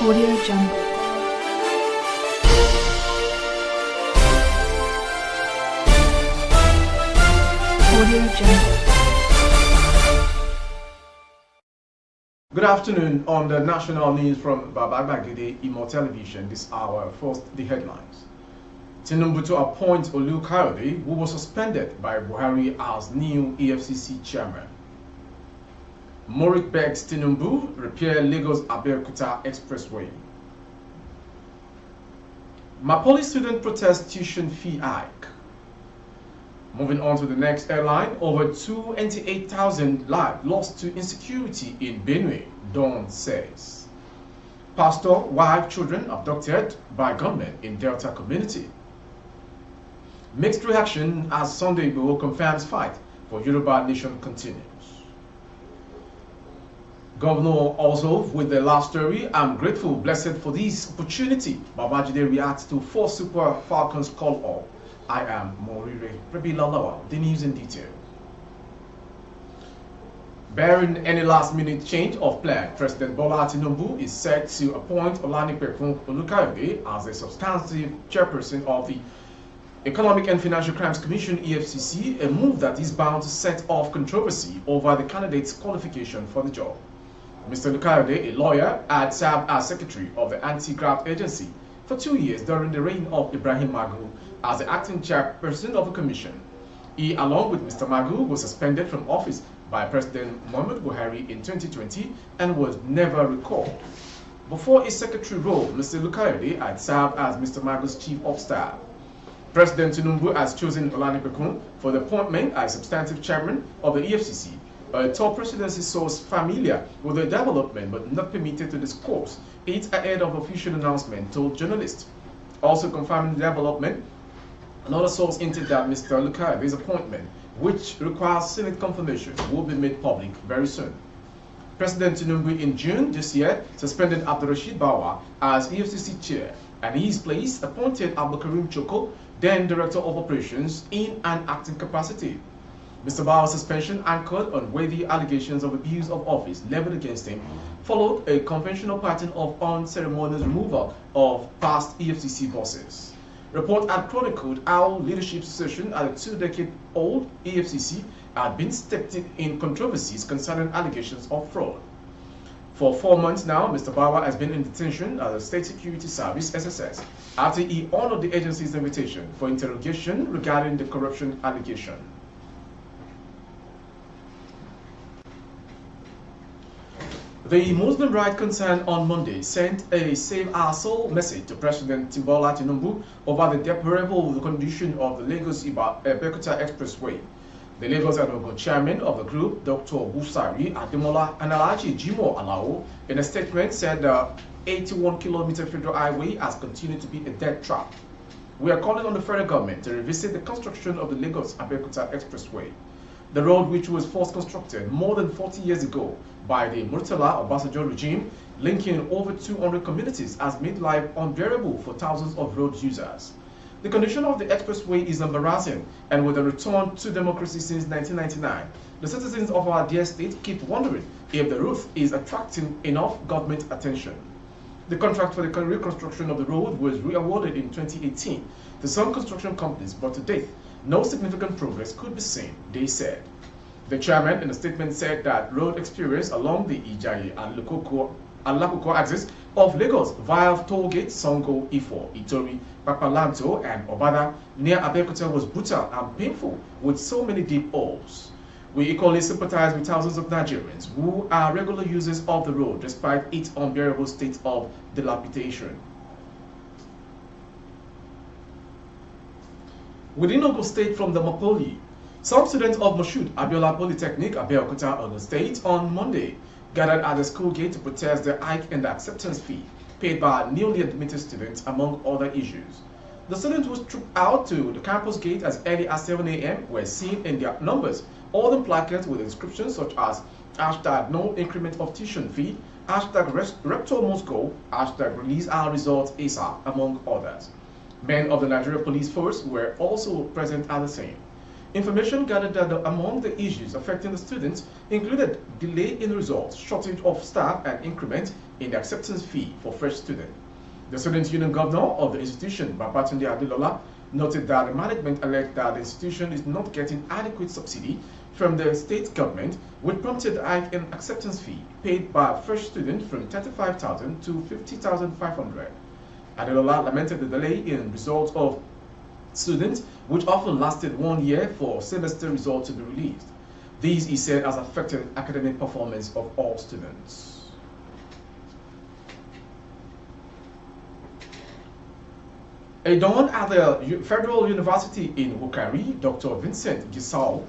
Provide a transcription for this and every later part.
Audio Jungle. Audio Jungle. Good afternoon. On the national news from Babagagide Imo Television this hour. First, the headlines. Tinubu to appoint Lagos-Abeokuta, who was suspended by Buhari as new EFCC chairman. Morik begs Tinubu repair Lagos-Abeokuta expressway. Mapoli student protest tuition fee hike. Moving on to the next headline, over 28,000 lives lost to insecurity in Benue, Dawn says. Pastor, wife, children abducted by gunmen in Delta community. Mixed reaction as Sunday Igboho confirms fight for Yoruba nation continues. Governor also with the last story, I'm grateful, blessed for this opportunity. Babajide reacts to 4 Super Falcons call all. I am Morire Rebilalawa. The news in detail. Bearing any last-minute change of plan, President Bola Tinubu is set to appoint Lagos-Abeokuta as a substantive chairperson of the Economic and Financial Crimes Commission (EFCC), a move that is bound to set off controversy over the candidate's qualification for the job. Mr. Lukayode, a lawyer, had served as secretary of the anti-graft agency for 2 years during the reign of Ibrahim Magu as the acting chairperson of the commission. He, along with Mr. Magu, was suspended from office by President Muhammadu Buhari in 2020 and was never recalled. Before his secretary role, Mr. Lukayode had served as Mr. Magu's chief of staff. President Tinubu has chosen Olanipekun for the appointment as substantive chairman of the EFCC, a top presidency source familiar with the development but not permitted to disclose it ahead of official announcement, told journalists. Also confirming the development, another source hinted that Mr. Lukayode's appointment, which requires Senate confirmation, will be made public very soon. President Tinubu in June this year suspended Abdurrashid Bawa as EFCC chair, and in his place appointed Abdulkarim Choko, then Director of Operations, in an acting capacity. Mr. Bawa's suspension, anchored on weighty allegations of abuse of office leveled against him, followed a conventional pattern of unceremonious removal of past EFCC bosses. Report had chronicled how leadership succession at the 2-decade-old EFCC had been steeped in controversies concerning allegations of fraud. For 4 months now, Mr. Bawa has been in detention at the State Security Service (SSS) after he honored the agency's invitation for interrogation regarding the corruption allegation. The Muslim Rights Concern on Monday sent a Save Our Soul message to President Bola Tinubu over the deplorable condition of the Lagos-Abeokuta Expressway. The Lagos-Abeokuta chairman of the group, Dr. Busari Ademola Analachi Jimo Alao, in a statement said the 81-kilometer federal highway has continued to be a death trap. We are calling on the federal government to revisit the construction of the Lagos-Abeokuta Expressway. The road, which was first constructed more than 40 years ago by the Murtala Obasanjo regime, linking over 200 communities, has made life unbearable for thousands of road users. The condition of the expressway is embarrassing, and with a return to democracy since 1999, the citizens of our dear state keep wondering if the route is attracting enough government attention. The contract for the reconstruction of the road was re-awarded in 2018 to some construction companies, but to date, no significant progress could be seen, they said. The chairman in a statement said that road experience along the Ijayi and Lakoko axis of Lagos via tollgate Songo, Ifo, Itori, Papalanto, and Obada near Abeokuta was brutal and painful with so many deep holes. We equally sympathize with thousands of Nigerians who are regular users of the road despite its unbearable state of dilapidation. Within Ogun State from the Mapoli, some students of Moshood Abiola Polytechnic, Abeokuta, Ogun State, on Monday gathered at the school gate to protest the hike in the acceptance fee paid by newly admitted students, among other issues. The students who trooped out to the campus gate as early as 7 a.m. were seen in their numbers, all the placards with inscriptions such as #No increment of tuition fee, #Rector must go, #Release our results ASAP, among others. Men of the Nigeria Police Force were also present at the scene. Information gathered that among the issues affecting the students included delay in results, shortage of staff, and increment in the acceptance fee for fresh students. The Student Union Governor of the institution, Babatunde Adelola, noted that the management alleged that the institution is not getting adequate subsidy from the state government, which prompted the hike in acceptance fee paid by fresh students from 35,000 to 50,500. Adelola lamented the delay in results of students, which often lasted 1 year for semester results to be released. These, he said, has affected academic performance of all students. A don at the Federal University in Wukari, Dr. Vincent Gisal,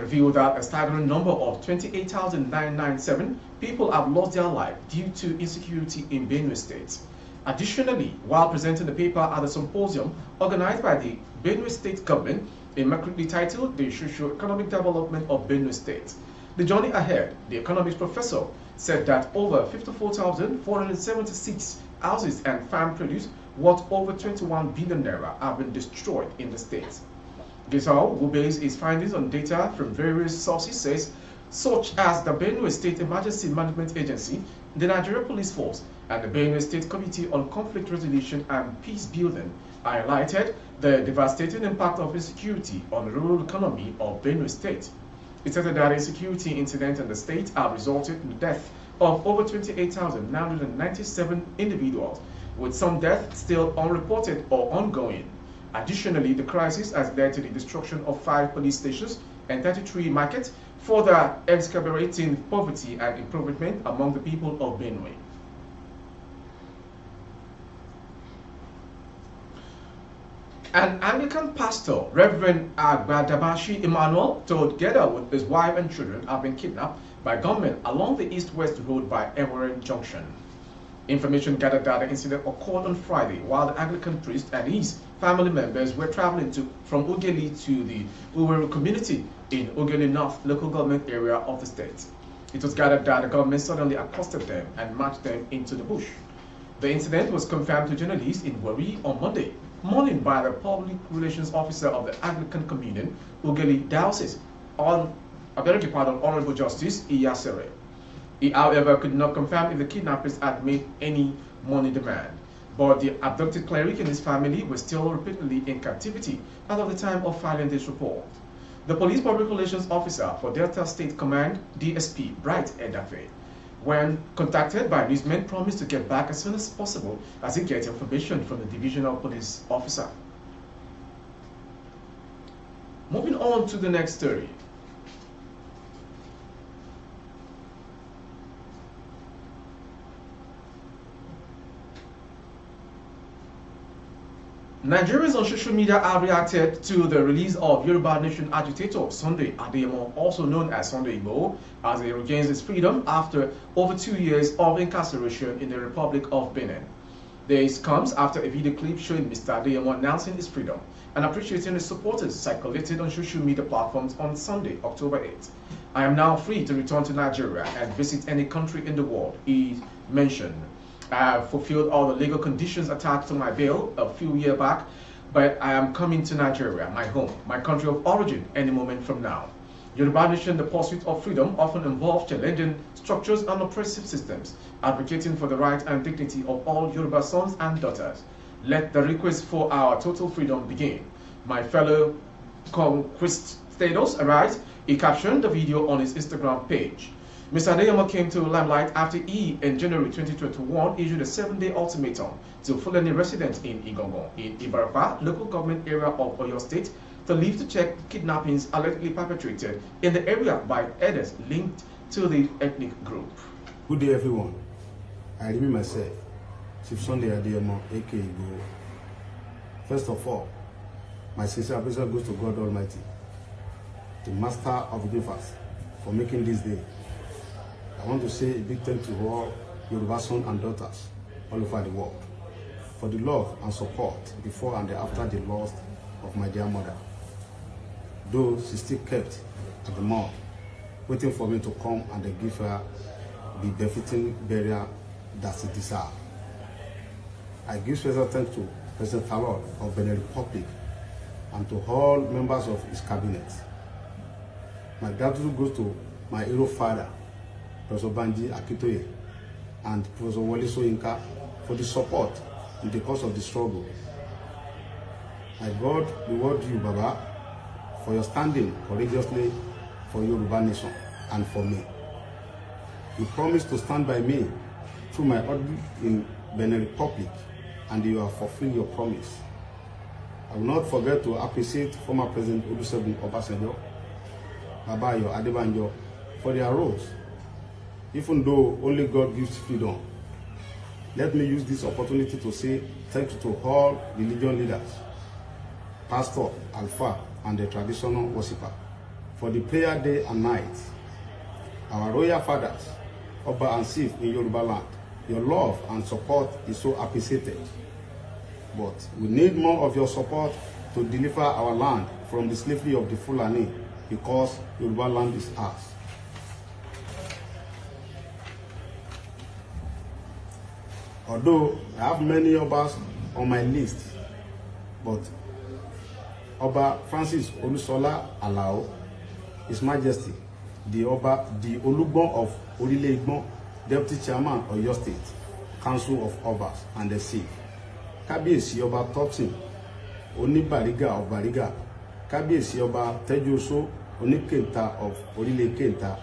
revealed that a staggering number of 28,997 people have lost their life due to insecurity in Benue State. Additionally, while presenting the paper at a symposium organized by the Benue State government, immaculately titled The Socio-Economic Development of Benue State, The Journey Ahead, the economics professor said that over 54,476 houses and farm produce worth over 21 billion naira have been destroyed in the state. Gisal, who based his findings on data from various sources, says such as the Benue State Emergency Management Agency, the Nigeria Police Force, and the Benue State Committee on Conflict Resolution and Peace Building highlighted the devastating impact of insecurity on the rural economy of Benue State. It said that insecurity incidents in the state have resulted in the death of over 28,997 individuals, with some deaths still unreported or ongoing. Additionally, the crisis has led to the destruction of 5 police stations and 33 markets, further exacerbating poverty and impoverishment among the people of Benue. An Anglican pastor, Reverend Agbadabashi Emmanuel, together with his wife and children, have been kidnapped by gunmen along the east-west road by Eweren Junction. Information gathered that the incident occurred on Friday while the Anglican priest and his family members were traveling from Ugeli to the Uweru community in Ugeli North local government area of the state. It was gathered that the government suddenly accosted them and marched them into the bush. The incident was confirmed to journalists in Wari on Monday morning by the public relations officer of the Anglican Communion, Ugeli Diocese, Honorable Justice Iyasere. He, however, could not confirm if the kidnappers had made any money demand. But the abducted cleric and his family were still repeatedly in captivity as of the time of filing this report. The police public relations officer for Delta State Command, DSP Bright Edafe, when contacted by newsmen, promised to get back as soon as possible as he gets information from the divisional police officer. Moving on to the next story. Nigerians on social media have reacted to the release of Yoruba Nation agitator Sunday Adeyemo, also known as Sunday Igboho, as he regains his freedom after over 2 years of incarceration in the Republic of Benin. This comes after a video clip showing Mr. Adeyemo announcing his freedom and appreciating his supporters circulated on social media platforms on Sunday, October 8th. I am now free to return to Nigeria and visit any country in the world, he mentioned. I have fulfilled all the legal conditions attached to my bail a few years back, but I am coming to Nigeria, my home, my country of origin, any moment from now. Yoruba Nation, the pursuit of freedom, often involves challenging structures and oppressive systems, advocating for the right and dignity of all Yoruba sons and daughters. Let the request for our total freedom begin. My fellow conquistadors, arise. He captioned the video on his Instagram page. Mr. Adeyemo came to limelight after he, in January 2021, issued a 7-day ultimatum to Fulani residents in Igboho, in Ibarapa, local government area of Oyo State, to leave to check kidnappings allegedly perpetrated in the area by others linked to the ethnic group. Good day, everyone. I remain myself, Chief Sunday Adeyemo, aka Igboho. First of all, my sincere appreciation goes to God Almighty, the Master of the universe, for making this day. I want to say a big thank you to all Yoruba sons and daughters all over the world for the love and support before and after the loss of my dear mother. Though she still kept at the morgue, waiting for me to come and give her the befitting burial that she deserves. I give special thanks to President Talon of Benin Republic and to all members of his cabinet. My gratitude goes to my hero father, Professor Banji Akitoye, and Professor Wole Soyinka for the support in the course of the struggle. My God reward you, Baba, for your standing courageously for Yoruba nation and for me. You promised to stand by me through my audit in Benin Republic, and you have fulfilled your promise. I will not forget to appreciate former President Olusegun Obasanjo, Baba Ayo Adebanjo, for their roles. Even though only God gives freedom, let me use this opportunity to say thank you to all religion leaders, pastor, alpha, and the traditional worshipper for the prayer day and night. Our royal fathers, Oba and Chief in Yoruba land, your love and support is so appreciated. But we need more of your support to deliver our land from the slavery of the Fulani, because Yoruba land is ours. Although I have many Obas on my list, but Oba Francis Olusola Alao, His Majesty, the Oba, the Olugbon of Orile Igbon, Deputy Chairman of Oyo State, Council of Obas and the Chief, Kábíyèsí Oba Totin, Onibariga of Bariga, Kábíyèsí Oba Tejoso, Onikenta of Orile Kenta,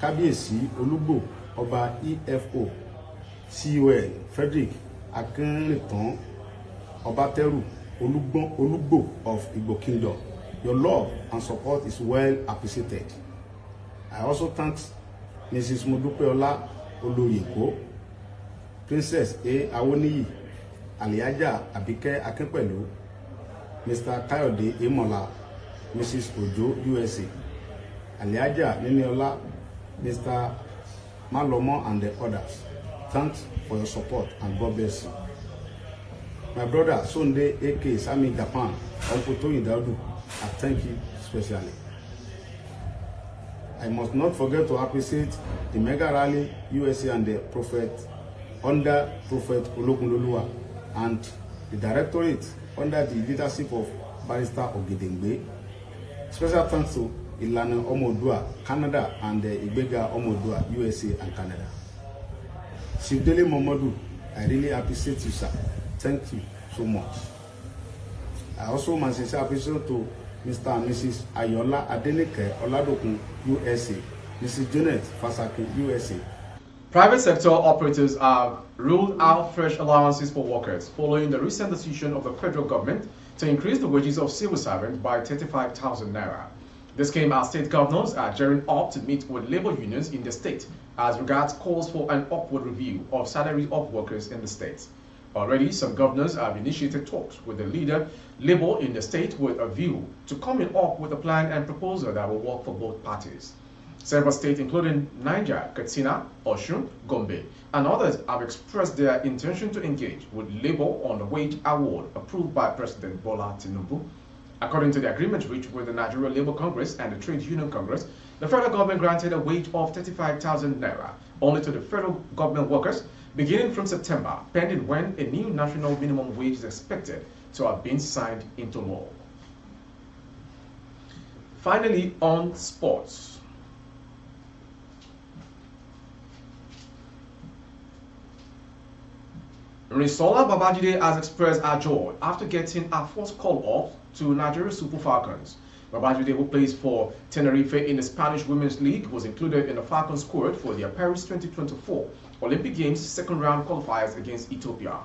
Kábíyèsí Olugbo Oba EFO, CON Frederick Akinritan, Oba Teru Olugbo of Igbo Kingdom. Your love and support is well appreciated. I also thank Mrs. Modupeola Oloyinko, Princess A. Awoniyi, Aliaja Abike Akinpelu, Mr. Kayode Emola, Mrs. Ojo USA, Aliaja Niniola, Mr. Malomo, and the others. Thanks for your support and God bless you. My brother Sunday AK Sami Japan, Uncle Tony Daudu, I thank you especially. I must not forget to appreciate the mega rally USA and the Prophet under Prophet Ologunloluwa and the Directorate under the leadership of Barrister Ogedengbe. Special thanks to Ilana Omodua, Canada, and Ibega Omodua, USA and Canada. Sibdele Momodu, I really appreciate you, sir. Thank you so much. I also must sincere appreciation to Mr. and Mrs. Ayola Adenike Oladokun, USA, Mrs. Janet Fasaki, USA. Private sector operators have ruled out fresh allowances for workers following the recent decision of the federal government to increase the wages of civil servants by 35,000 naira. This came as state governors are gearing up to meet with labor unions in the state as regards calls for an upward review of salaries of workers in the state. Already, some governors have initiated talks with the leader, Labour in the state, with a view to coming up with a plan and proposal that will work for both parties. Several states, including Niger, Katsina, Osun, Gombe, and others, have expressed their intention to engage with Labour on the wage award approved by President Bola Tinubu. According to the agreement reached with the Nigeria Labour Congress and the Trade Union Congress, the federal government granted a wage of 35,000 naira only to the federal government workers beginning from September, pending when a new national minimum wage is expected to have been signed into law. Finally, on sports. Risola Babajide has expressed her joy after getting her first call-up to Nigeria Super Falcons. Babajide, who plays for Tenerife in the Spanish Women's League, was included in the Falcons squad for their Paris 2024 Olympic Games second-round qualifiers against Ethiopia.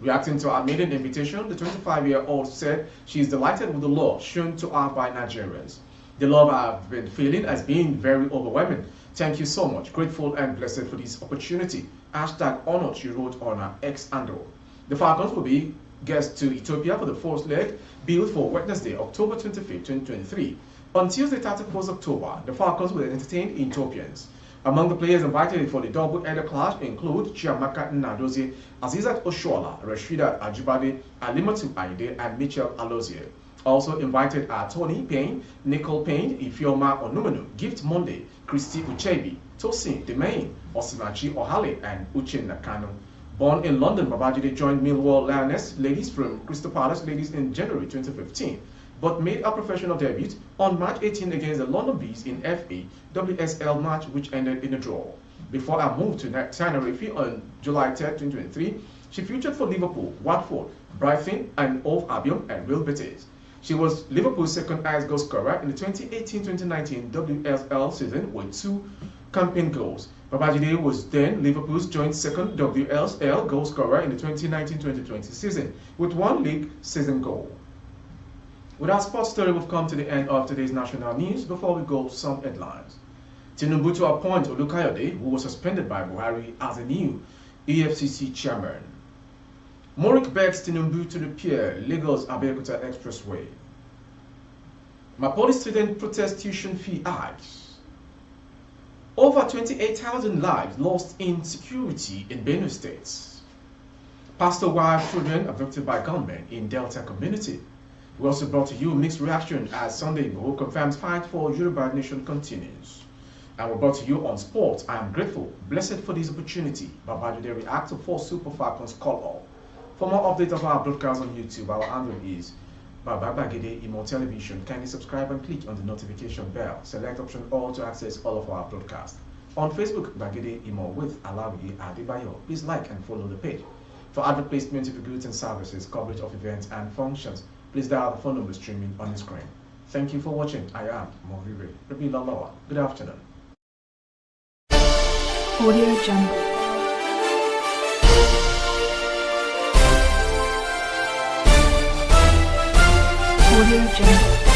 Reacting to her maiden invitation, the 25-year-old said she is delighted with the love shown to her by Nigerians. The love I've been feeling has been very overwhelming. Thank you so much. Grateful and blessed for this opportunity. #honored, she wrote on her X handle. The Falcons will be guests to Ethiopia for the first leg, billed for Wednesday, October 25, 2023. On Tuesday, 31st October, the Falcons will entertain Ethiopians. Among the players invited for the double-header clash include Chiamaka Nnadozie, Azizat Oshoala, Rasheedat Ajibade, Alimatu Aide, and Michel Alozie. Also invited are Tony Payne, Nicole Payne, Ifeoma Onumenu, Gift Monday, Christy Uchebi, Tosin Demain, Osinachi Ohale, and Uchin Nakano. Born in London, Babajide joined Millwall Lioness Ladies from Crystal Palace Ladies in January 2015. but made a professional debut on March 18 against the London Bees in FA WSL match, which ended in a draw. Before her move to Tenerife on July 3, 2023, she featured for Liverpool, Watford, Brighton, and Hove Albion and Real Betis. She was Liverpool's second highest goal scorer in the 2018-2019 WSL season with 2 campaign goals. Babajide was then Liverpool's joint second WSL goal scorer in the 2019-2020 season with 1 league season goal. With our sports story, we've come to the end of today's national news. Before we go, some headlines. Tinubu to appoint Olukayode, who was suspended by Buhari, as a new EFCC chairman. Morik begs Tinubu to repair Lagos-Abeokuta expressway. Mapoli student protest tuition fee hikes. Over 28,000 lives lost in security in Benue State. Pastor wife children abducted by gunmen in Delta community. We also brought to you mixed reaction as Sunday Igboho confirms fight for Yoruba nation continues. And we brought to you on sports. I am grateful, blessed for this opportunity. Babajide reacts to 4 Super Falcons call-up. For more updates of our broadcast on YouTube, our handle is Babagide Imo Television. Kindly subscribe and click on the notification bell. Select option all to access all of our broadcasts. On Facebook, Bagide Imo with Alawi Adebayo. Please like and follow the page. For advert placement of goods and services, coverage of events and functions, please dial the phone number streaming on the screen. Thank you for watching. I am Movire Rabi Lalawa. Good afternoon. Audio Jungle. Audio Jungle.